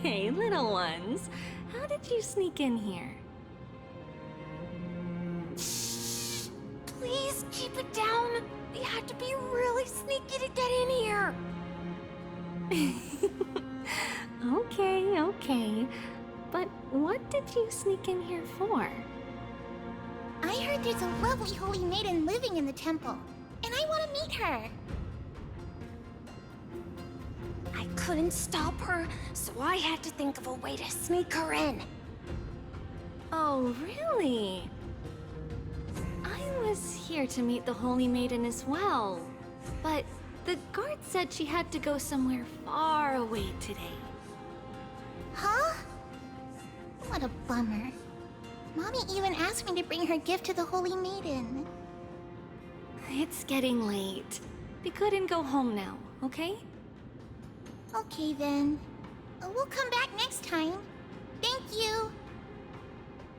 Hey, little ones. How did you sneak in here? Please keep it down. We have to be really sneaky to get in here. Okay, okay. But what did you sneak in here for? I heard there's a lovely holy maiden living in the temple, and I want to meet her. I couldn't stop her, so I had to think of a way to sneak her in. Oh, really? I was here to meet the Holy Maiden as well, but the guard said she had to go somewhere far away today. Huh? What a bummer. Mommy even asked me to bring her gift to the Holy Maiden. It's getting late. We couldn't go home now, okay? Okay then. We'll come back next time. Thank you.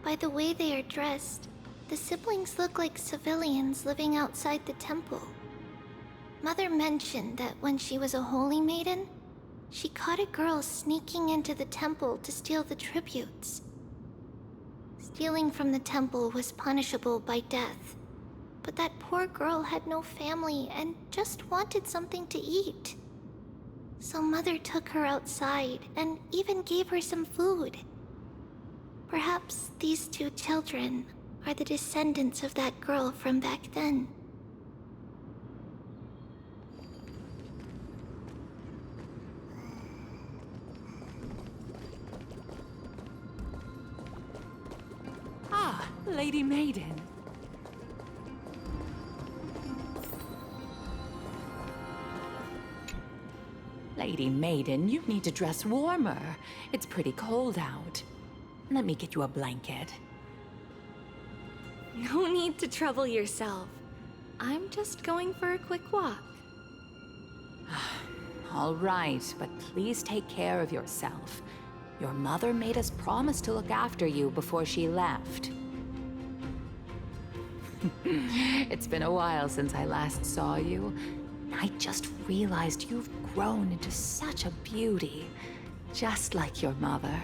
By the way they are dressed, the siblings look like civilians living outside the temple. Mother mentioned that when she was a holy maiden, she caught a girl sneaking into the temple to steal the tributes. Stealing from the temple was punishable by death, but that poor girl had no family and just wanted something to eat. So Mother took her outside and even gave her some food. Perhaps these two children are the descendants of that girl from back then. Ah, Lady Maiden. Lady Maiden, you need to dress warmer. It's pretty cold out. Let me get you a blanket. No need to trouble yourself. I'm just going for a quick walk. All right, but please take care of yourself. Your mother made us promise to look after you before she left. It's been a while since I last saw you. I just realized you've grown into such a beauty, just like your mother.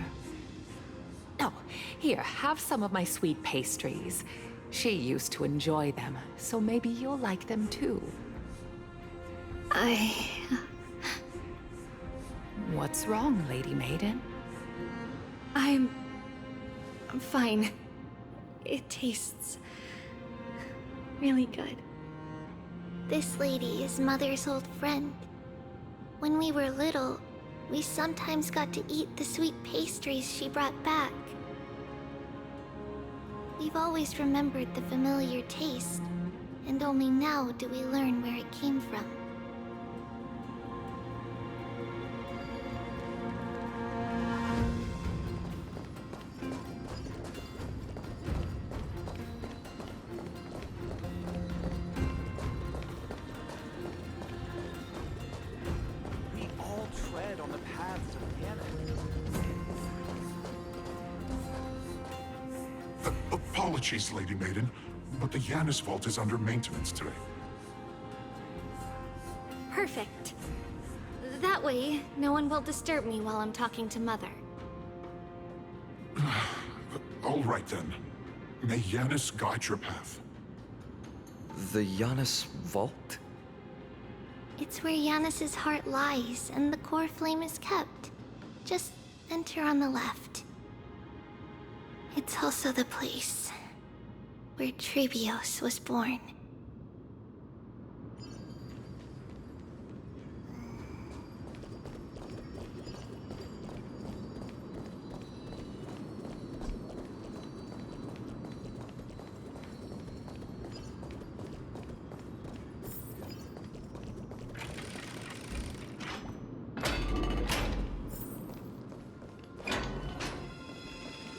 Oh, here, have some of my sweet pastries. She used to enjoy them, so maybe you'll like them too. What's wrong, Lady Maiden? I'm fine. It tastes really good. This lady is Mother's old friend. When we were little, we sometimes got to eat the sweet pastries she brought back. We've always remembered the familiar taste, and only now do we learn where it came from. We all tread on the paths of panic. Apologies, Lady Maiden, but the Yanis Vault is under maintenance today. Perfect. That way, no one will disturb me while I'm talking to Mother. All right then. May Yanis guide your path. The Yanis Vault? It's where Yanis's heart lies and the core flame is kept. Just enter on the left. It's also the place where Trebios was born.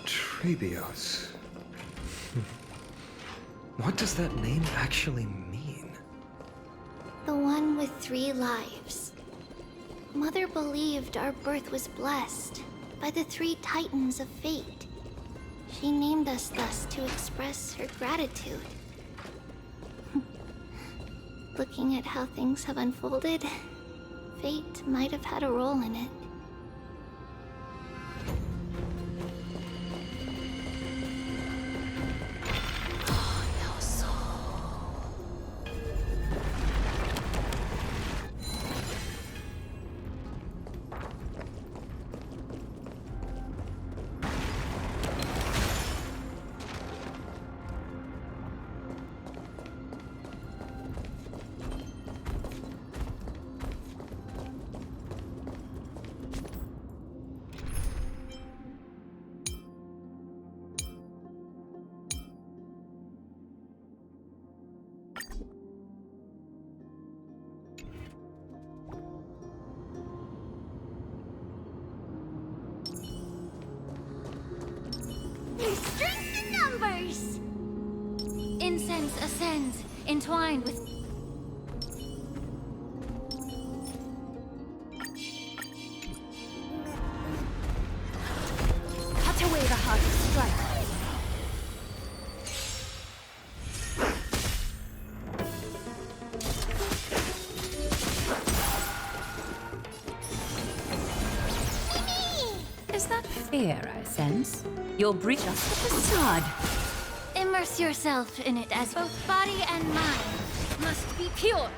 Trebios. What does that name actually mean? The one with 3 lives. Mother believed our birth was blessed by the 3 titans of fate. She named us thus to express her gratitude. Looking at how things have unfolded, fate might have had a role in it. Strength in numbers! Incense ascends, entwined with... Cut away the heart of strife. Is that fear I sense? You'll breach just the facade. Immerse yourself in it as both body and mind must be pure.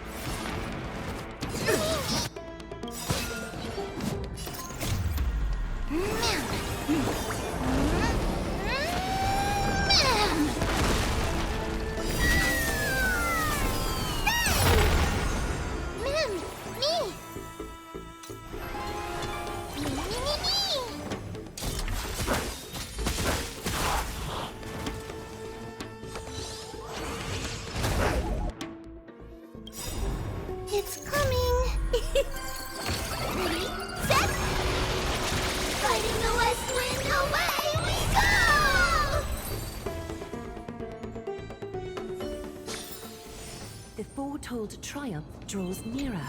It's coming. Ready, set. Fighting the west wind, away we go! The foretold triumph draws nearer.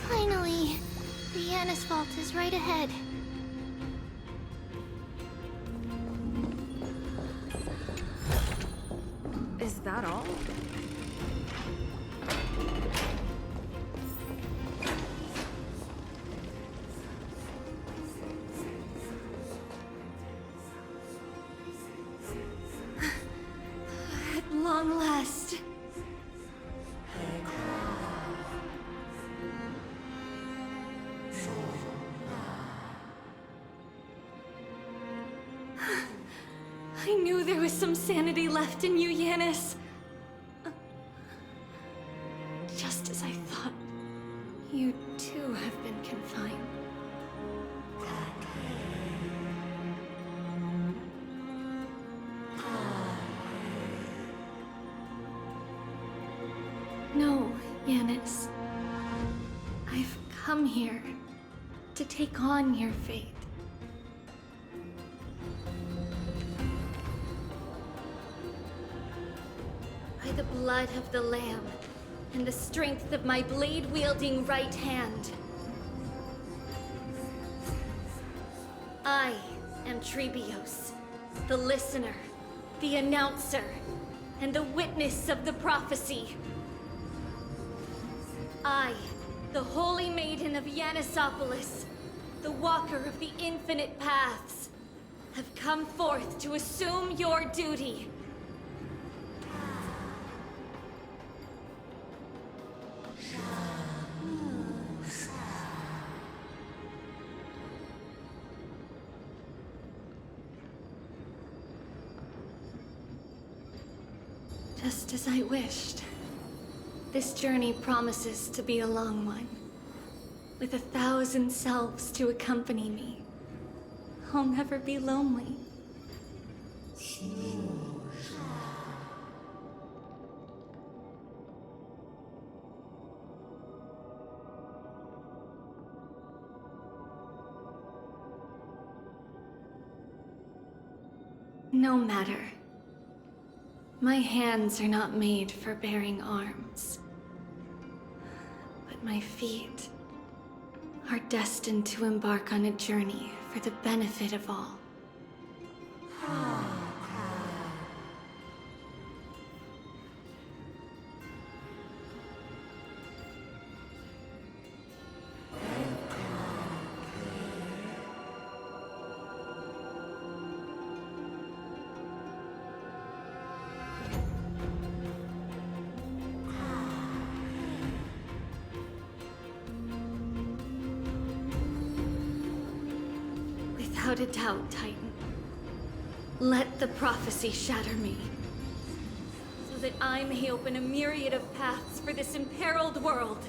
Finally, the Yanis Vault is right ahead. Is that all? At long last. I knew there was some sanity left in you, Yanis. Just as I thought, you too have been confined. No, Yanis. I've come here to take on your fate. By the blood of the Lamb and the strength of my blade-wielding right hand, I am Trebios, the listener, the announcer, and the witness of the prophecy. I, the Holy Maiden of Yanisopolis, the Walker of the Infinite Paths, have come forth to assume your duty. Just as I wished. This journey promises to be a long one, with 1,000 selves to accompany me. I'll never be lonely. No matter. My hands are not made for bearing arms. But my feet are destined to embark on a journey for the benefit of all. without a doubt, Titan. Let the prophecy shatter me, so that I may open a myriad of paths for this imperiled world.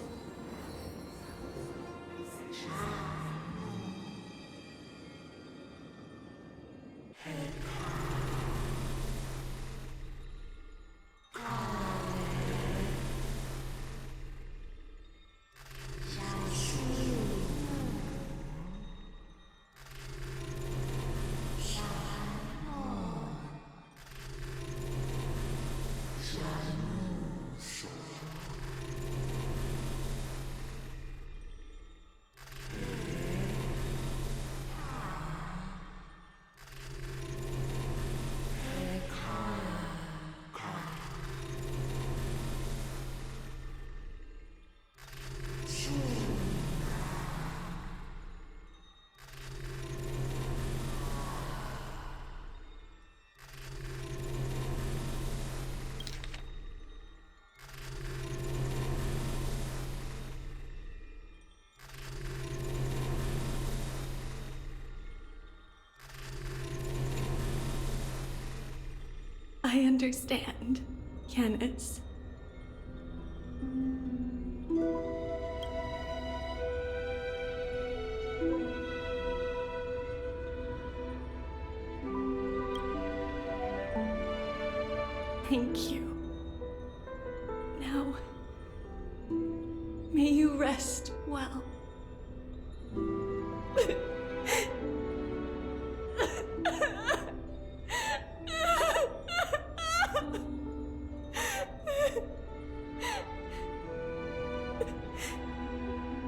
I understand, Yanis. Thank you. Now, may you rest well.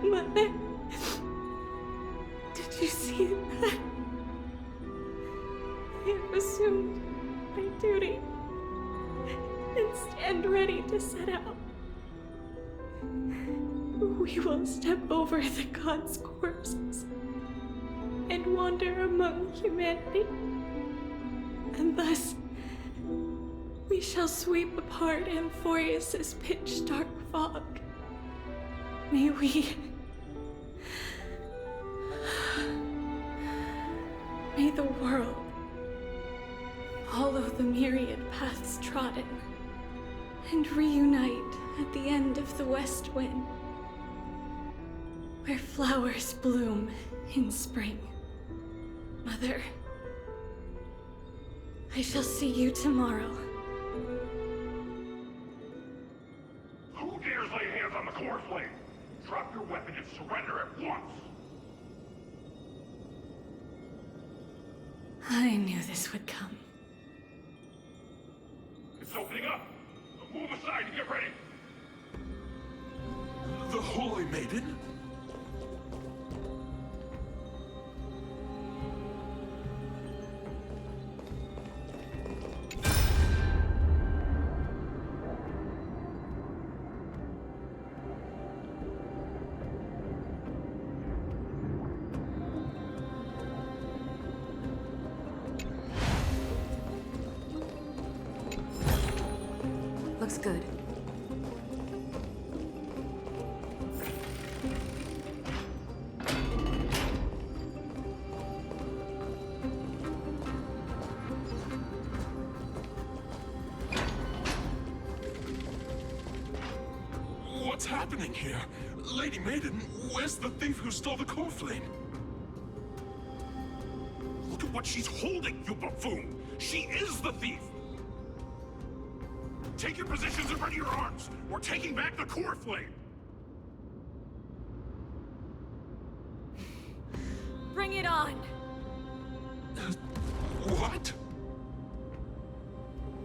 Mother, did you see that? I have assumed my duty and stand ready to set out. We will step over the gods' corpses and wander among humanity, and thus we shall sweep apart Amphorius's pitch-dark fog. May we... May the world follow the myriad paths trodden and reunite at the end of the west wind, where flowers bloom in spring. Mother, I shall see you tomorrow. Who dares lay hands on the core flame? Drop your weapon and surrender at once! I knew this would come. It's opening up! Move aside and get ready! The Holy Maiden? Looks good. What's happening here? Lady Maiden, where's the thief who stole the core flame? Look at what she's holding, you buffoon! She is the thief! Take your positions and ready your arms! We're taking back the core flame! Bring it on! What?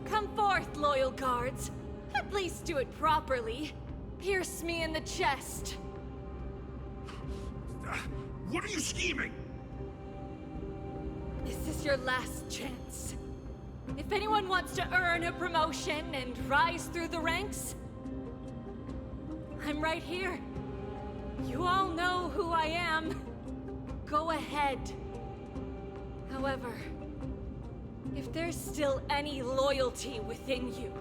Come forth, loyal guards. At least do it properly. Pierce me in the chest. What are you scheming? This is your last chance. If anyone wants to earn a promotion and rise through the ranks, I'm right here. You all know who I am. Go ahead. However, if there's still any loyalty within you,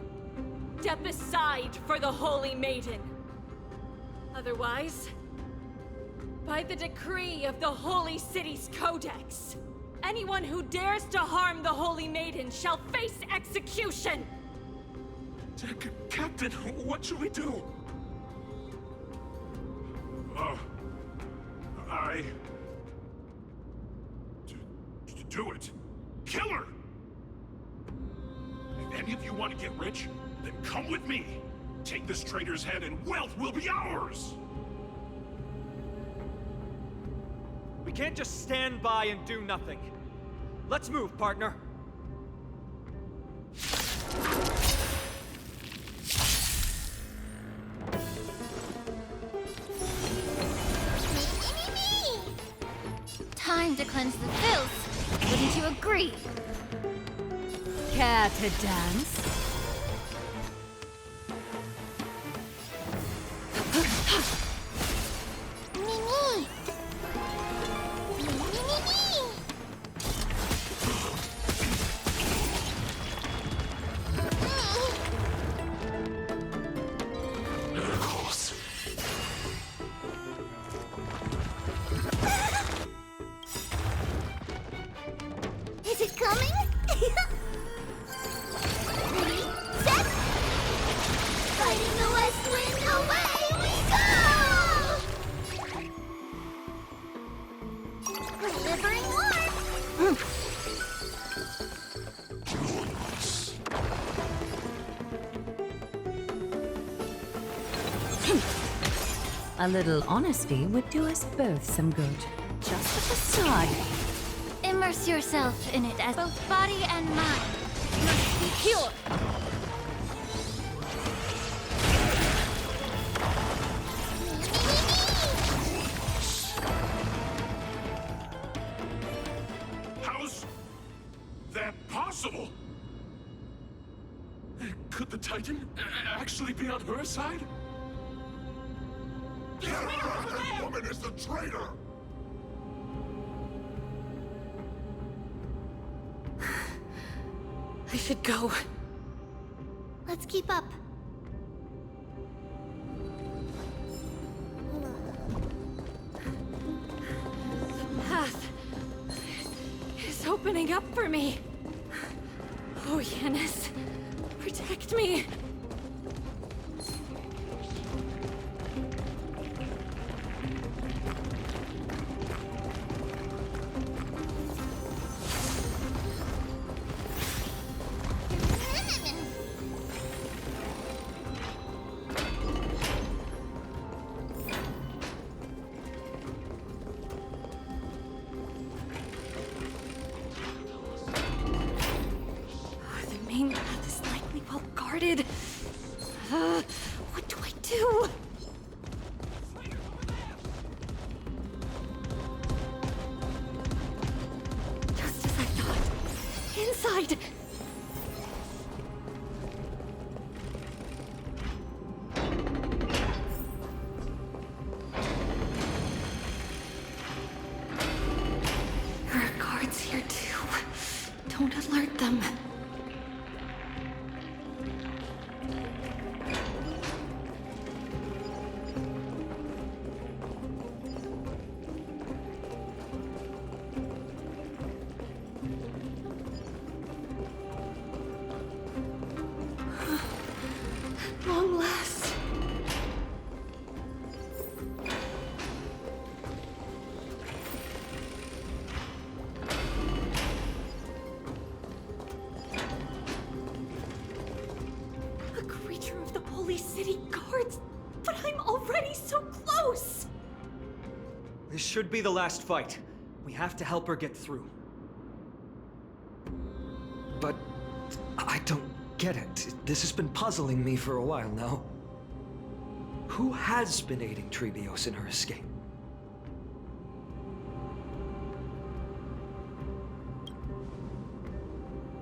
step aside for the Holy Maiden. Otherwise, by the decree of the Holy City's Codex, Anyone who dares to harm the Holy Maiden shall face execution! Captain, what should we do? Do it. Kill her! If any of you want to get rich, then come with me. Take this traitor's head and wealth will be ours! We can't just stand by and do nothing. Let's move, partner. Time to cleanse the filth. Wouldn't you agree? Care to dance? Mimi! Is it coming? Ready, set! Fighting the west wind, away we go! Delivering warmth! A little honesty would do us both some good. Just a facade. Immerse yourself in it as both body and mind. Must be pure. How's that possible? Could the Titan actually be on her side? That woman is the traitor! I should go. Let's keep up. The path is opening up for me. Oh, Yanis, protect me. The main path is likely well guarded. What do I do? Just as I thought. Inside! There are guards here too. Don't alert them. Long last. A creature of the Holy City Guards, but I'm already so close. This should be the last fight. We have to help her get through. But I don't get it. This has been puzzling me for a while now. Who has been aiding Trebios in her escape?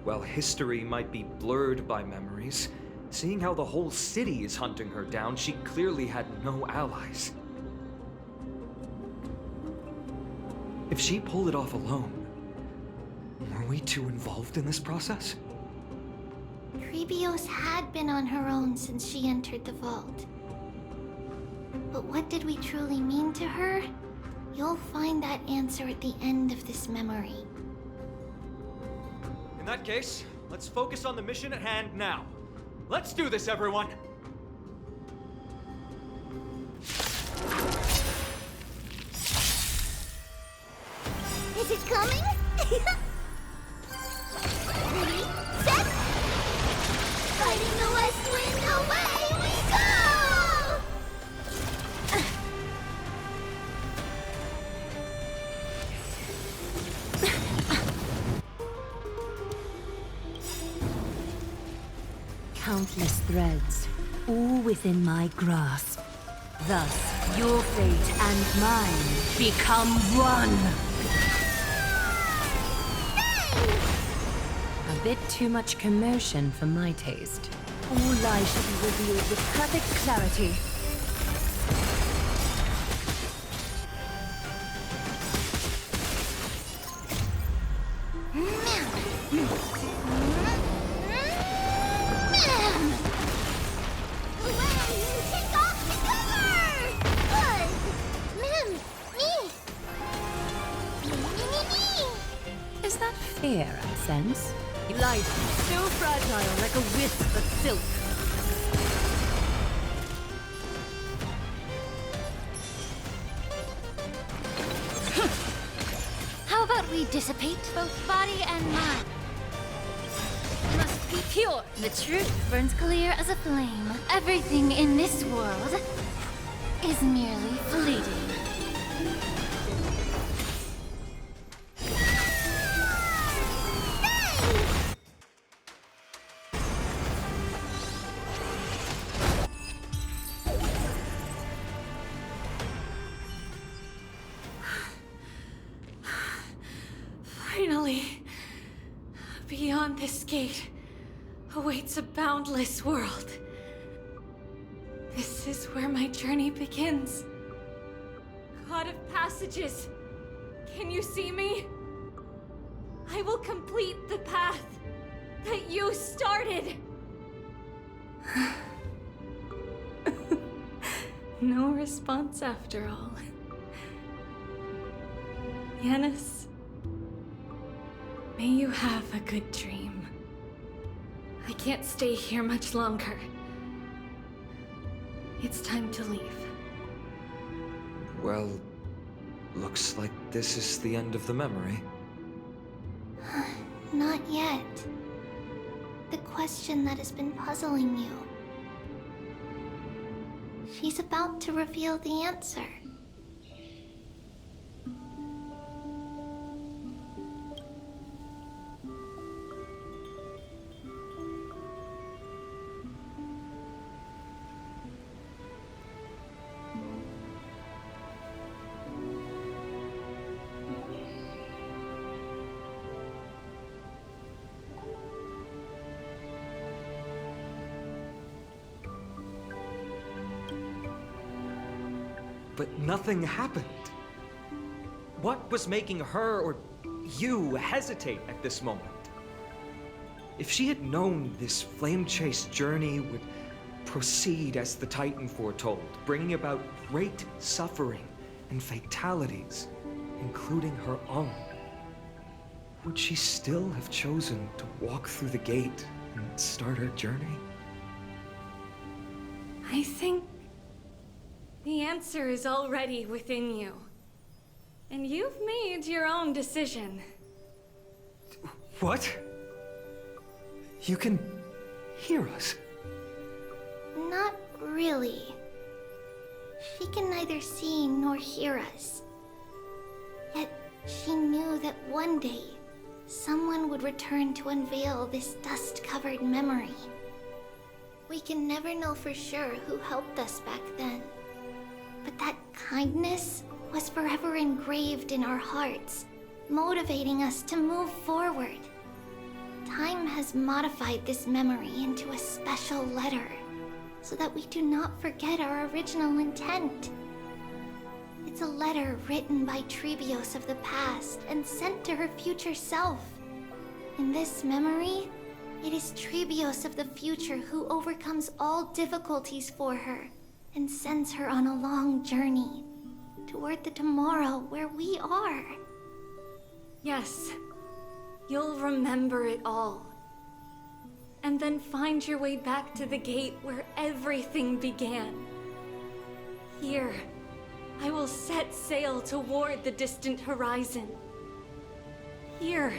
While history might be blurred by memories, seeing how the whole city is hunting her down, she clearly had no allies. If she pulled it off alone, were we too involved in this process? Trebios had been on her own since she entered the vault. But what did we truly mean to her? You'll find that answer at the end of this memory. that case, let's focus on the mission at hand now. Let's do this, everyone! Is it coming? Ready, set! Fighting the west wind, away we go! Countless threads, all within my grasp. Thus, your fate and mine become one. A bit too much commotion for my taste. All lies should be revealed with perfect clarity. Is that fear I sense? Life so fragile like a wisp of silk. How about we dissipate both body and mind? Must be pure. The truth burns clear as a flame. Everything in this world is merely fleeting. Finally, beyond this gate awaits a boundless world. This is where my journey begins. God of passages, can you see me? I will complete the path that you started. No response after all. Yanis, may you have a good dream. I can't stay here much longer. It's time to leave. Well, looks like this is the end of the memory. Not yet. The question that has been puzzling you. She's about to reveal the answer. But nothing happened. What was making her or you hesitate at this moment? If she had known this flame chase journey would proceed as the Titan foretold, bringing about great suffering and fatalities, including her own, would she still have chosen to walk through the gate and start her journey? I think the answer is already within you. And you've made your own decision. What? You can hear us? Not really. She can neither see nor hear us. Yet she knew that one day, someone would return to unveil this dust-covered memory. We can never know for sure who helped us back then. But that kindness was forever engraved in our hearts, motivating us to move forward. Time has modified this memory into a special letter, so that we do not forget our original intent. It's a letter written by Trebios of the past and sent to her future self. In this memory, it is Trebios of the future who overcomes all difficulties for her and sends her on a long journey toward the tomorrow where we are. Yes. you'll remember it all. And then find your way back to the gate where everything began. Here, I will set sail toward the distant horizon. Here,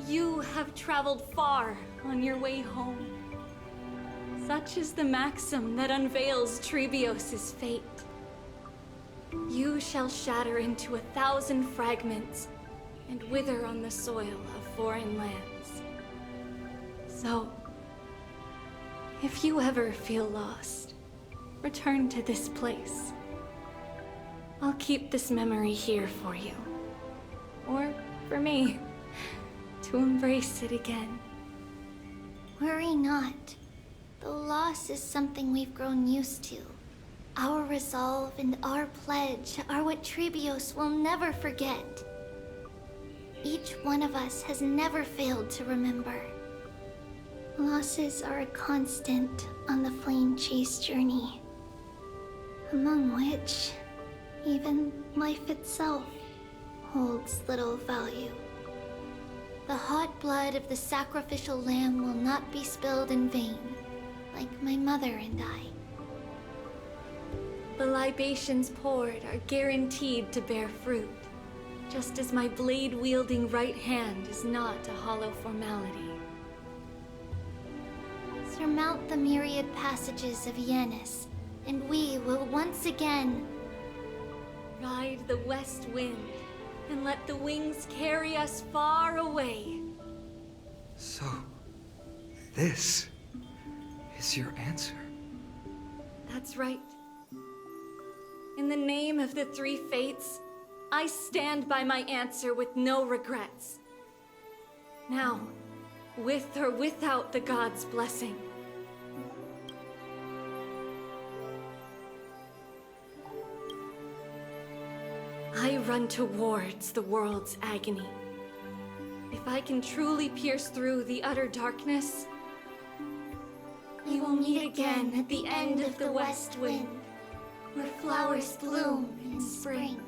you have traveled far on your way home. Such is the maxim that unveils Trebios' fate. You shall shatter into 1,000 fragments and wither on the soil of foreign lands. So, if you ever feel lost, return to this place. I'll keep this memory here for you. Or for me, to embrace it again. Worry not. The loss is something we've grown used to. Our resolve and our pledge are what Trebios will never forget. Each one of us has never failed to remember. Losses are a constant on the flame chase journey, among which even life itself holds little value. The hot blood of the sacrificial lamb will not be spilled in vain, like my mother and I. The libations poured are guaranteed to bear fruit, just as my blade-wielding right hand is not a hollow formality. Surmount the myriad passages of Yanis, and we will once again ride the west wind, and let the wings carry us far away. So, this is your answer. That's right. In the name of the three fates, I stand by my answer with no regrets. Now, with or without the gods' blessing. I run towards the world's agony. If I can truly pierce through the utter darkness, we will meet again at the end of the west wind, where flowers bloom in spring.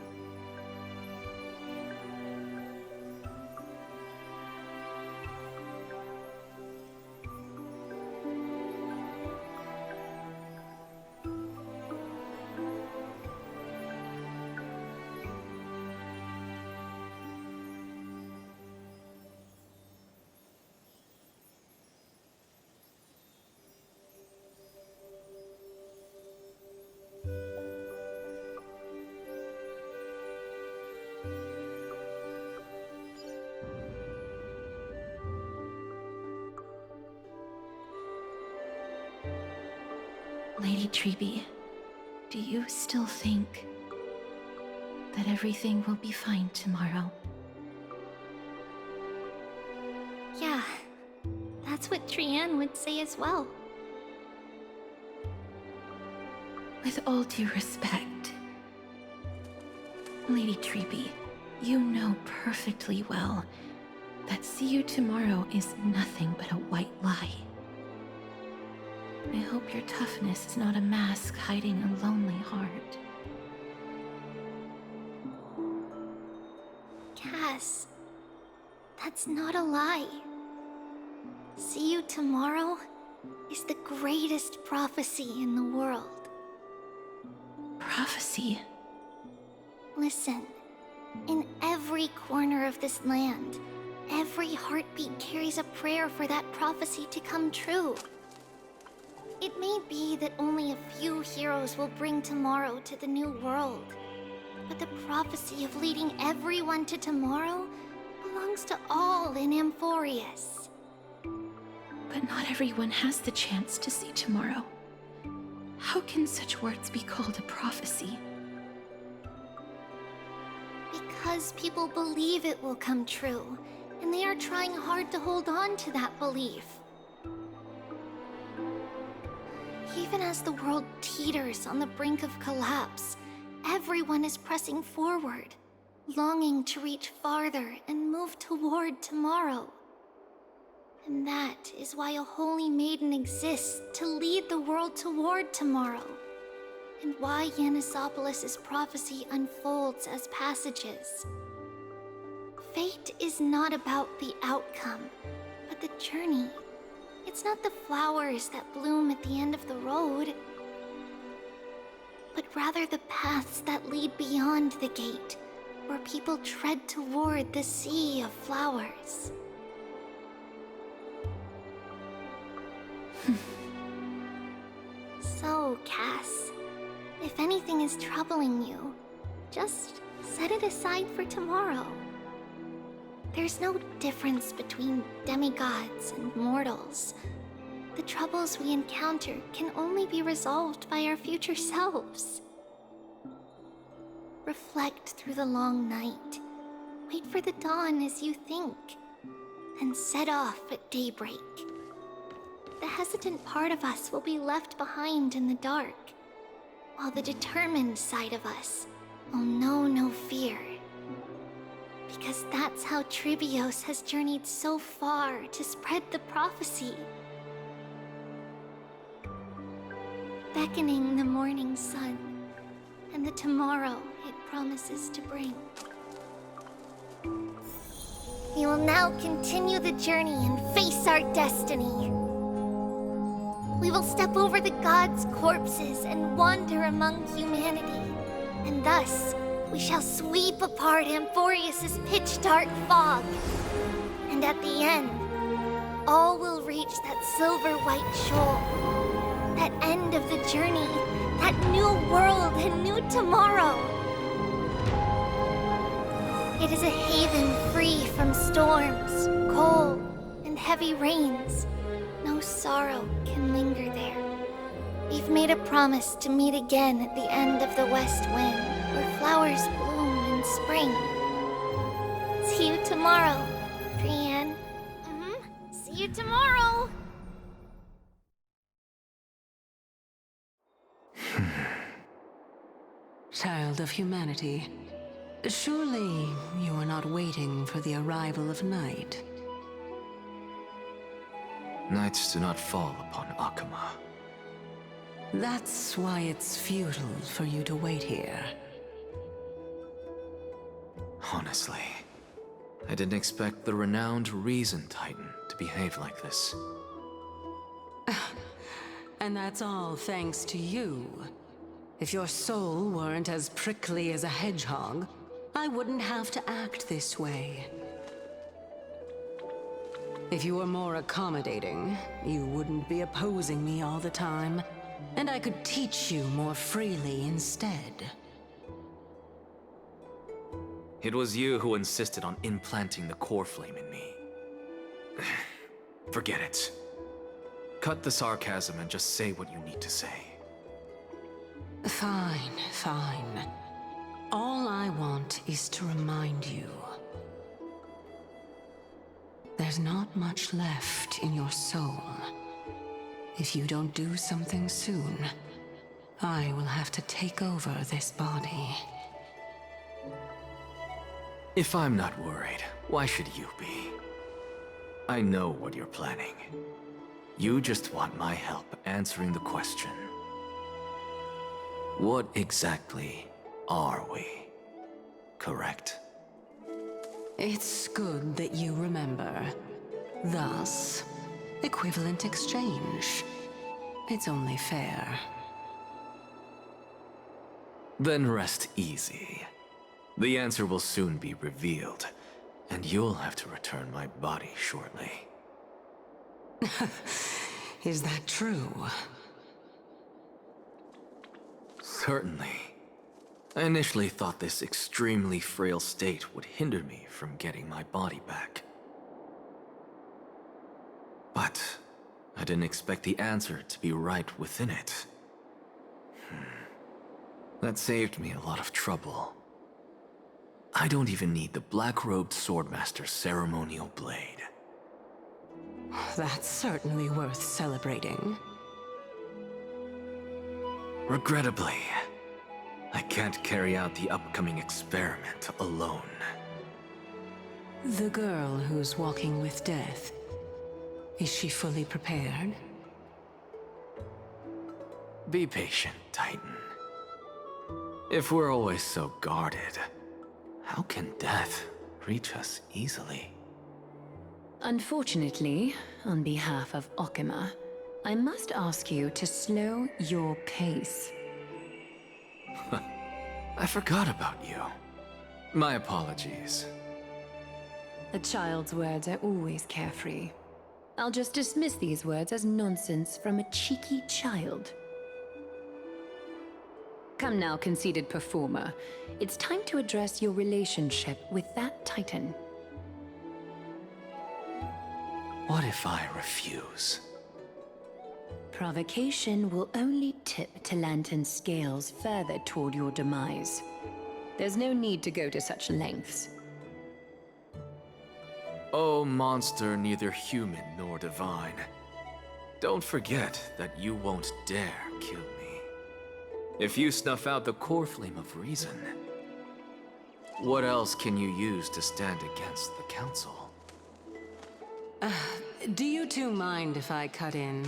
Lady Treby, do you still think that everything will be fine tomorrow? Yeah, that's what Trianne would say as well. With all due respect, Lady Treby, you know perfectly well that see you tomorrow is nothing but a white lie. I hope your toughness is not a mask hiding a lonely heart. Cass, that's not a lie. See you tomorrow is the greatest prophecy in the world. Prophecy? Listen, in every corner of this land, every heartbeat carries a prayer for that prophecy to come true. It may be that only a few heroes will bring tomorrow to the new world, but the prophecy of leading everyone to tomorrow belongs to all in Amphorius. But not everyone has the chance to see tomorrow. How can such words be called a prophecy? Because people believe it will come true, and they are trying hard to hold on to that belief. Even as the world teeters on the brink of collapse, everyone is pressing forward, longing to reach farther and move toward tomorrow. And that is why a holy maiden exists to lead the world toward tomorrow, and why Yanisopolis' prophecy unfolds as passages. Fate is not about the outcome, but the journey. It's not the flowers that bloom at the end of the road, but rather the paths that lead beyond the gate, where people tread toward the sea of flowers. So, Cass, if anything is troubling you, just set it aside for tomorrow. There's no difference between demigods and mortals. The troubles we encounter can only be resolved by our future selves. Reflect through the long night. Wait for the dawn as you think, then set off at daybreak. The hesitant part of us will be left behind in the dark, while the determined side of us will know no fear. Because that's how Trivios has journeyed so far to spread the prophecy. Beckoning the morning sun, and the tomorrow it promises to bring. We will now continue the journey and face our destiny. We will step over the gods' corpses and wander among humanity, and thus we shall sweep apart Amphorius's pitch-dark fog. And at the end, all will reach that silver-white shoal. That end of the journey, that new world and new tomorrow. It is a haven free from storms, cold, and heavy rains. No sorrow can linger there. We've made a promise to meet again at the end of the west wind, where flowers bloom in spring. See you tomorrow, Brienne. See you tomorrow! Child of humanity, surely you are not waiting for the arrival of night. Nights do not fall upon Akama. That's why it's futile for you to wait here. Honestly, I didn't expect the renowned Reason Titan to behave like this. And that's all thanks to you. If your soul weren't as prickly as a hedgehog, I wouldn't have to act this way. If you were more accommodating, you wouldn't be opposing me all the time, and I could teach you more freely instead. It was you who insisted on implanting the core flame in me. Forget it. Cut the sarcasm and just say what you need to say. Fine, fine. All I want is to remind you. There's not much left in your soul. If you don't do something soon, I will have to take over this body. If I'm not worried, why should you be? I know what you're planning. You just want my help answering the question. What exactly are we? Correct? It's good that you remember. Thus, equivalent exchange. It's only fair. Then rest easy. The answer will soon be revealed, and you'll have to return my body shortly. Is that true? Certainly. I initially thought this extremely frail state would hinder me from getting my body back. But I didn't expect the answer to be right within it. That saved me a lot of trouble. I don't even need the black-robed swordmaster's ceremonial blade. That's certainly worth celebrating. Regrettably, I can't carry out the upcoming experiment alone. The girl who's walking with death, is she fully prepared? Be patient, Titan. If we're always so guarded, how can death reach us easily. Unfortunately, on behalf of Okima, I must ask you to slow your pace. I forgot about you. My apologies. A child's words are always carefree. I'll just dismiss these words as nonsense from a cheeky child. Come now, conceited performer. It's time to address your relationship with that Titan. What if I refuse? Provocation will only tip Talantan's scales further toward your demise. There's no need to go to such lengths. Oh, monster neither human nor divine. Don't forget that you won't dare kill me. If you snuff out the core flame of reason, what else can you use to stand against the Council? Do you two mind if I cut in?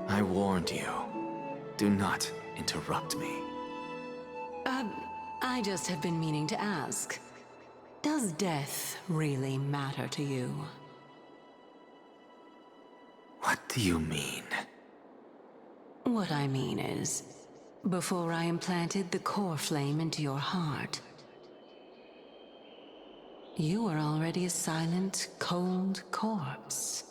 I warned you. Do not interrupt me. I just have been meaning to ask. Does death really matter to you? What do you mean? What I mean is, before I implanted the core flame into your heart, you were already a silent, cold corpse.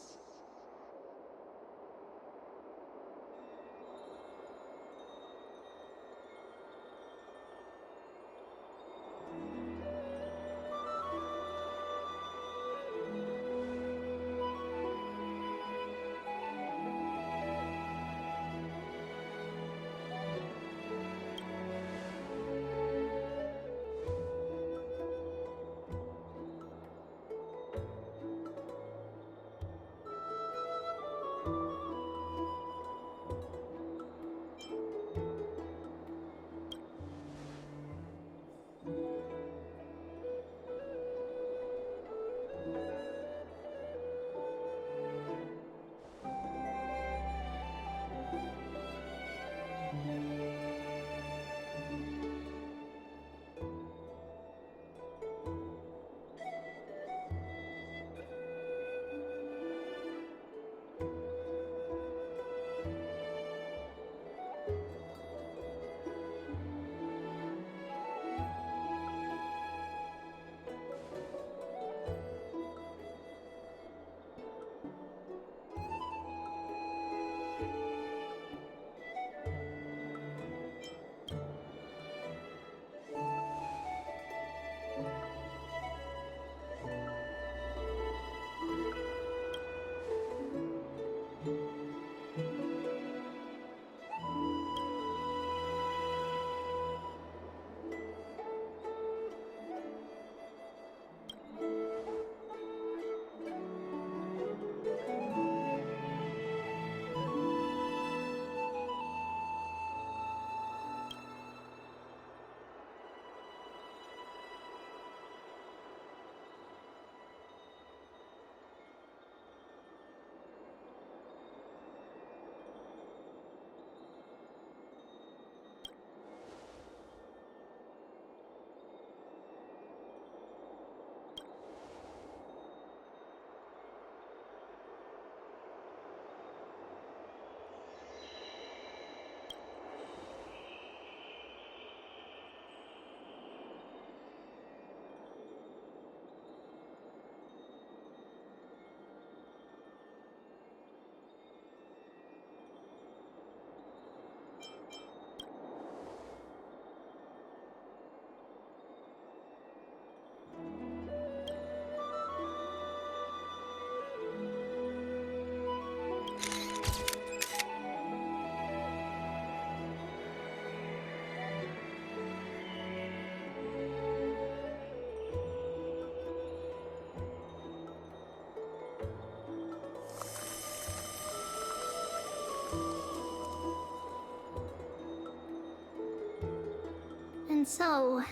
And so,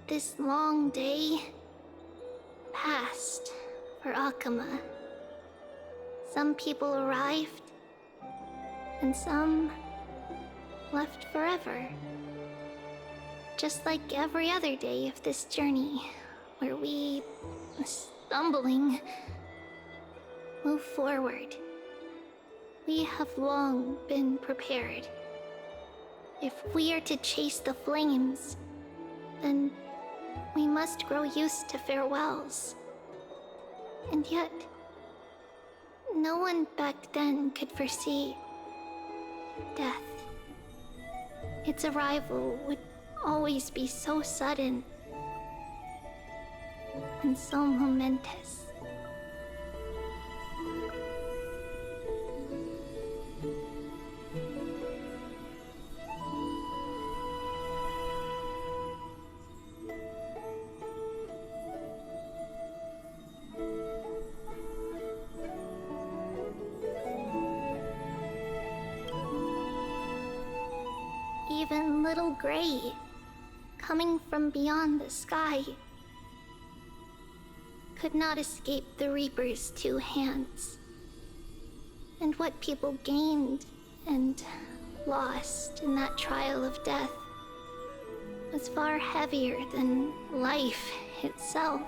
this long day passed for Akama. Some people arrived, and some left forever. just like every other day of this journey, where we, stumbling, move forward. We have long been prepared. If we are to chase the flames, then we must grow used to farewells. And yet, no one back then could foresee death. Its arrival would always be so sudden and so momentous. Even little Gray, coming from beyond the sky, could not escape the Reaper's two hands. And what people gained and lost in that trial of death was far heavier than life itself.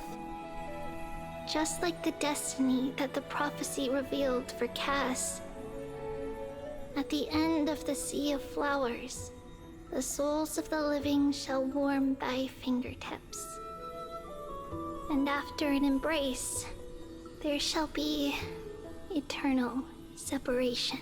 Just like the destiny that the prophecy revealed for Cass. At the end of the Sea of Flowers, the souls of the living shall warm thy fingertips. And after an embrace, there shall be eternal separation.